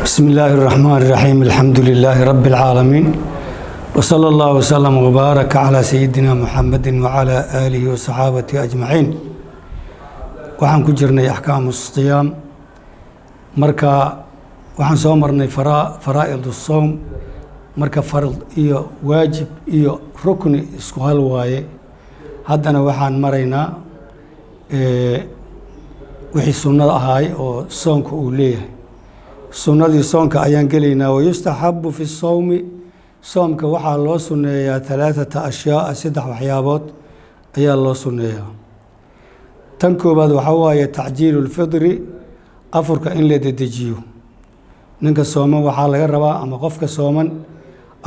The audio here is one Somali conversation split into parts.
بسم الله الرحمن الرحيم الحمد لله رب العالمين وصلى الله وسلم وبارك على سيدنا محمد وعلى آله وصحابته أجمعين waxaan ku jirnay أحكام الصيام marka waxaan soo marnay faraa'id الصوم marka farad iyo waajib iyo rukni isku hal waaye haddana waxaan maraynaa wixii sunnada ahaay oo soonka uu leeyahay sunnadii soonka ayaan gelaynaa wayustaxabu fi sowmi soomka waxaa loo sunneeyaa alaaata ashyaaa saddex waxyaabood ayaa loo sunneeyaa tan koobaad waxaa waaye tacjiilu lfidri afurka in la dedejiyo ninka sooman waxaa laga rabaa ama qofka sooman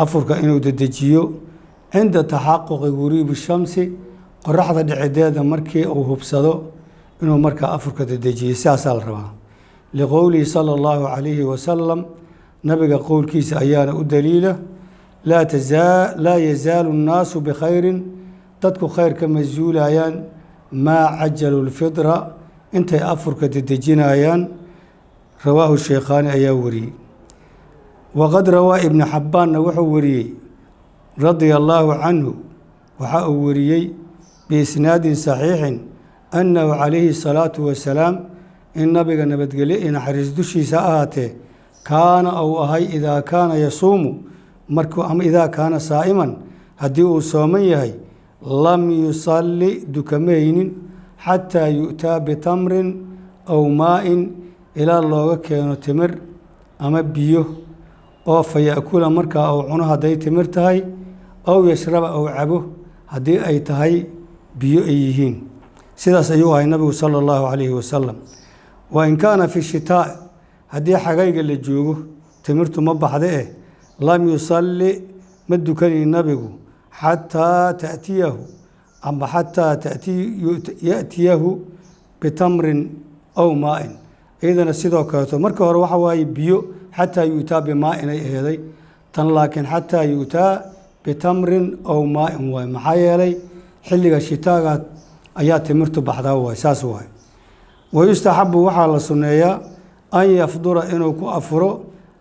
afurka inuu dedejiyo cinda taxaquqi guruubi shamsi qoraxda dhicideeda markii uu hubsado inuu markaa afurka dedejiyo sidaasaa la rabaa liqowlihi sala allahu calayhi wasalam nabiga qowlkiisa ayaana u daliila laa yazaalu nnaasu bikhayrin dadku khayr kama zuulayaan maa cajalu lfidra intay afurka dedejinayaan rawaahu sheekhaani ayaa wariyey waqad rawaa ibnu xabbaanna wuxuu wariyey radia allaahu canhu waxa uu wariyey biisnaadin saxiixin annahu calayhi salaatu wasalaam in nabiga nabadgelye iyo naxariis dushiisa ahaatee kaana uu ahay idaa kaana yasuumu markuu ama idaa kaana saa'iman haddii uu sooman yahay lam yusalli dukamaynin xataa yu'taa bitamrin aw maa'in ilaa looga keeno timir ama biyo oo fa ya'kula markaa uu cuno hadday timir tahay aw yashraba ou cabo haddii ay tahay biyo ay yihiin sidaas ayuu ahay nabigu sala allahu calayhi wasalam wain kaana fi shitaa haddii xagayga la joogo timirtu ma baxda lam yusalli ma dukanayn nabigu xataa ta'tiyahu ama xataa ya'tiyahu bitamrin aw maa'in iyadana sidoo kaleeto marka hore waxa waaye biyo xataa yu'taa bimaa'in ay aheeday tan laakiin xataa yu'taa bitamrin aw maa'in waay maxaa yeelay xilliga shitaaga ayaa timirtu baxdaa waay saas waay wayustaxabu waxaa la sunneeyaa an yafdura inuu ku afuro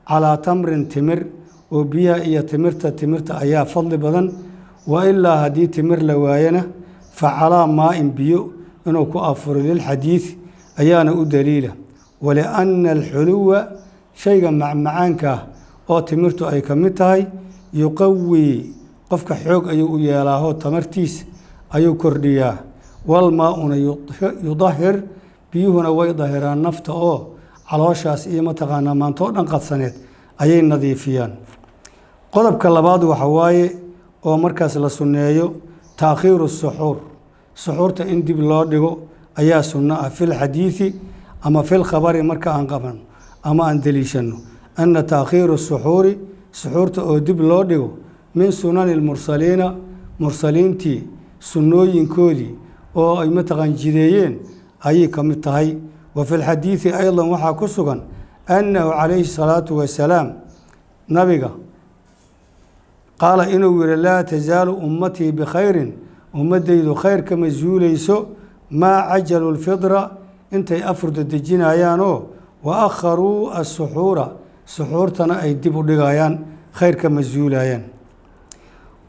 calaa tamrin timir oo biyaha iyo timirta ayaa fadli badan wa ilaa haddii timir la waayana fa calaa maa'in biyo inuu ku afuro lilxadiid ayaana u daliila walianna alxuluwa shayga macmacaanka ah oo timirtu ay ka mid tahay yuqawii qofka xoog ayuu u yeelaahoo tamartiis ayuu kordhiyaa walmaa-una yudahir biyuhuna way dahiraan nafta oo calooshaas iyo mataqaanaa maantoo dhan qadsaneed ayay nadiifiyaan qodobka labaad waxa waaye oo markaas la sunneeyo taakhiiru suxuur suxuurta in dib loo dhigo ayaa sunno ah filxadiidi ama filkhabari marka aan qaban ama aan deliishanno anna taakhiiru suxuuri suxuurta oo dib loo dhigo min sunani lmursaliina mursaliintii sunnooyinkoodii oo ay mataqaan jideeyeen ayay ka mid tahay wa fi lxadiidi aydan waxaa ku sugan annahu calayhi salaatu wasalaam nabiga qaala inuu yihi laa tasaalu ummatii bikhayrin ummaddaydu khayr kama zuulayso maa cajalu lfidra intay afur dedejinayaanoo wa akharuu asuxuura suxuurtana ay dib u dhigayaan khayr kama zuulayaan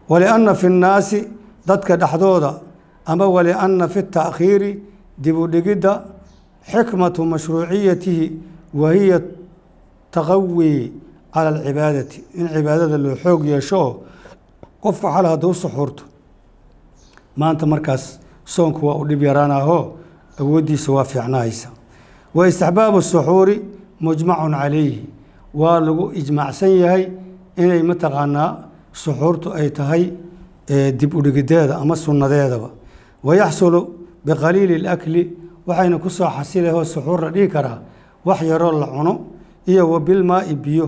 walianna fi nnaasi dadka dhexdooda ama walianna fi taakhiiri dib u dhigidda xikmatu mashruuciyatihi wa hiya taqawii cala alcibaadati in cibaadada loo xoog yeesho oo qofka xal hadduu suxuurto maanta markaas soonku waa u dhib yaraanahoo awooddiisa waa fiicnahaysa wa istixbaabu suxuuri mujmacun calayhi waa lagu ijmaacsan yahay inay mataqaanaa suxuurtu ay tahay dib u dhigideeda ama sunnadeedaba wayaxsulu biqaliili اlakli waxayna ku soo xasilahoo suxuur la dhihi karaa wax yaroo la cuno iyo wa bilmaa'i biyo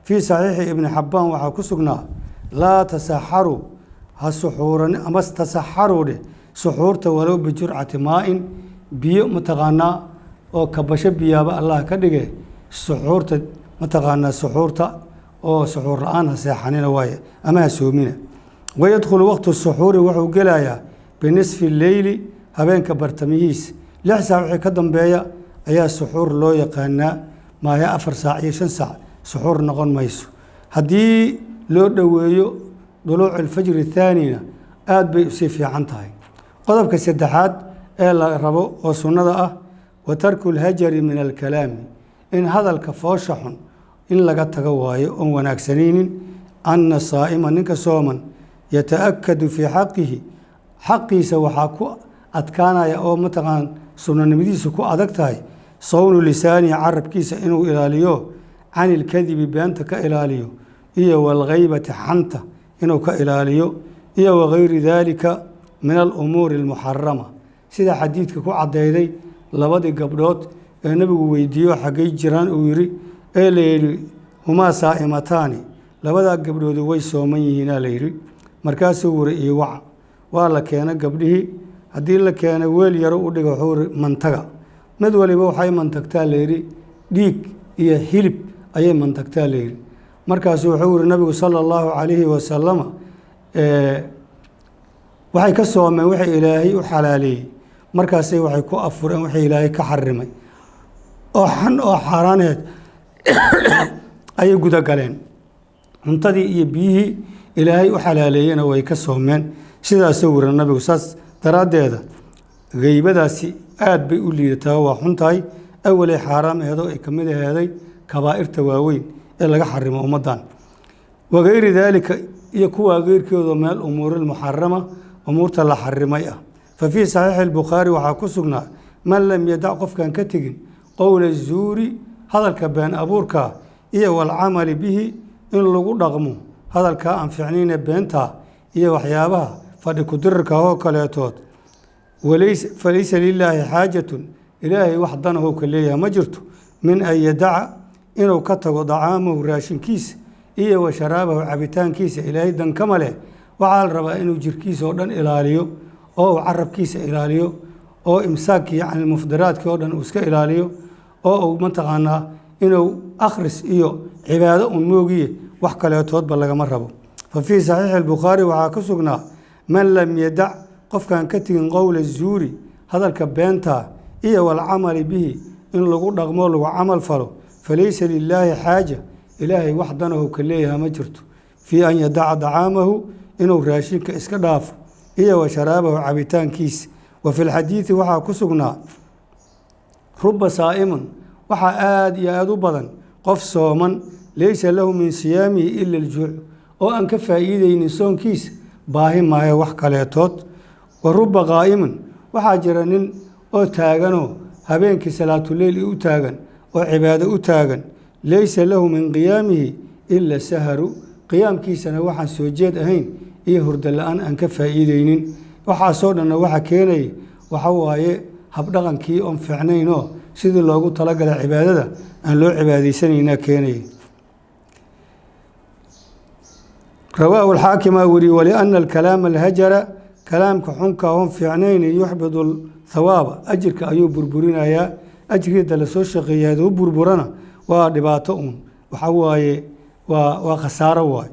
fii saxiixi ibni xabbaan waxaa ku sugnaa laa tasaxaruu ha suxuuran ama tasaxaruu dheh suxuurta walow bijurcati maa'in biyo mataqaanaa oo kabasho biyaaba allah ka dhige suxuurta mataqaanaa suxuurta oo suxuur la-aan ha seexanina waaye ama ha soomina wayadkhulu waqtu suxuuri wuxuu gelayaa binisfi leyli habeenka bartamihiis 6 saac wixii ka dambeeya ayaa suxuur loo yaqaanaa maahe 4 saac iyo 5 saac suxuur noqon mayso. haddii loo dhoweeyo duluucu alfajri athaanina aad bay usii fiican tahay. qodobka saddexaad ee la rabo oo sunnada ah wa tarku lhajari min alkalaami, in hadalka foosha xun in laga tago waayo oon wanaagsanaynin. anna saa'ima ninka sooman yata'akadu fii xaqihi, xaqiisa waxaa ku adkaanaya oo mataqaan sunnanimadiisa ku adag tahay sawnu lisaanihi, carabkiisa inuu ilaaliyo, can ilkadibi beenta ka ilaaliyo, iyo walghaybati xanta inuu ka ilaaliyo, iyo wagayri daalika min alumuuri almuxarama, sida xadiidka ku caddayday labadii gabdhood ee nebigu weydiiyo xaggay jiraan uu yidhi ee la yidhi humaa saa'imataani, labadaa gabdhoodi way sooman yihiinaa la yidhi. markaasuu wuri io waca, waa la keena gabdhihii. haddii la keena weel yaro u dhiga wuxuu iri mantaga, mid waliba waxay mantagtaa la yidhi dhiig iyo hilib ayay mantagtaa la yidhi. markaasuu wuxuu yidhi nabigu sala allahu calayhi wasalama waxay ka soomeen waxay ilaahay u xalaaleeyey, markaasay waxay ku afureen waxay ilaahay ka xarimay oo xan oo xaaraaneed ayay gudagaleen. cuntadii iyo biyihii ilaahay u xalaaleeyena way ka soomeen. sidaasuu wiri nabigu. saas daraaddeeda geybadaasi aad bay u liidataa, waa xun tahay. awalay xaaraam aheedoo ay ka mid aheeday kabaa'irta waaweyn ee laga xarimo ummaddan. wagayri daalika iyo kuwaa geyrkeedu meel umuuri lmuxarama, umuurta la xarimay ah. fa fii saxiixi albukhaari waxaa ku sugnaa man lam yadac qofkaan ka tegin qowla zuuri, hadalka been abuurkaa, iyo walcamali bihi, in lagu dhaqmo hadalkaa aan fiicnayne beentaa iyo waxyaabaha fadhi kudirirka oo kaleetood. falaysa lilaahi xaajatun, ilaahay wax danahow ka leeyahay ma jirto, min an yadaca inuu ka tago dacaamahu raashinkiisa, iyo wa sharaabahu cabitaankiisa. ilaahay dan kama leh. waxaa la rabaa inuu jirkiisa oo dhan ilaaliyo, oo uu carabkiisa ilaaliyo, oo imsaakii yacni mufdiraadkii oo dhan uu iska ilaaliyo, oo uu mataqaanaa inuu akhris iyo cibaado un moogiye wax kaleetoodba lagama rabo. fa fii saxiixi albukhaari waxaa ka sugnaa man lam yadac qofkaan ka tegin qowla zuuri, hadalka beentaa, iyo walcamali bihi, in lagu dhaqmo lagu camal falo. falaysa lilaahi xaaja, ilaahay wax danahu ka leeyaha ma jirto, fii an yadaca dacaamahu, inuu raashinka iska dhaafo, iyo wa sharaabahu cabitaankiisa. wa fi lxadiidi waxaa ku sugnaa ruba saa'imun, waxaa aada iyo aada u badan qof sooman laysa lahu min siyaamihi ila aljuuc, oo aan ka faa'iideynin soonkiisa baahi maayo wax kaleetood. wa ruba qaa'imin, waxaa jira nin oo taaganoo habeenkii salaatuleyl u taagan oo cibaado u taagan, laysa lahu min qiyaamihi ila saharu, qiyaamkiisana waxaan soo jeed ahayn iyo hurdo la-aan aan ka faa'iideynin. waxaasoo dhanna waxa keenaya waxa waaye habdhaqankii oon fiicnaynoo sidii loogu talagalay cibaadada aan loo cibaadaysanaynaa keenaya. rawaahu alxaakimaa weriye waliana alkalaama alhajara, kalaamka xunka oon fiicnayni yuxbidu thawaaba, ajirka ayuu burburinayaa. ajriida lasoo shaqeeya hadduu burburana waa dhibaato uun, waxa waaye waa khasaaro waaye.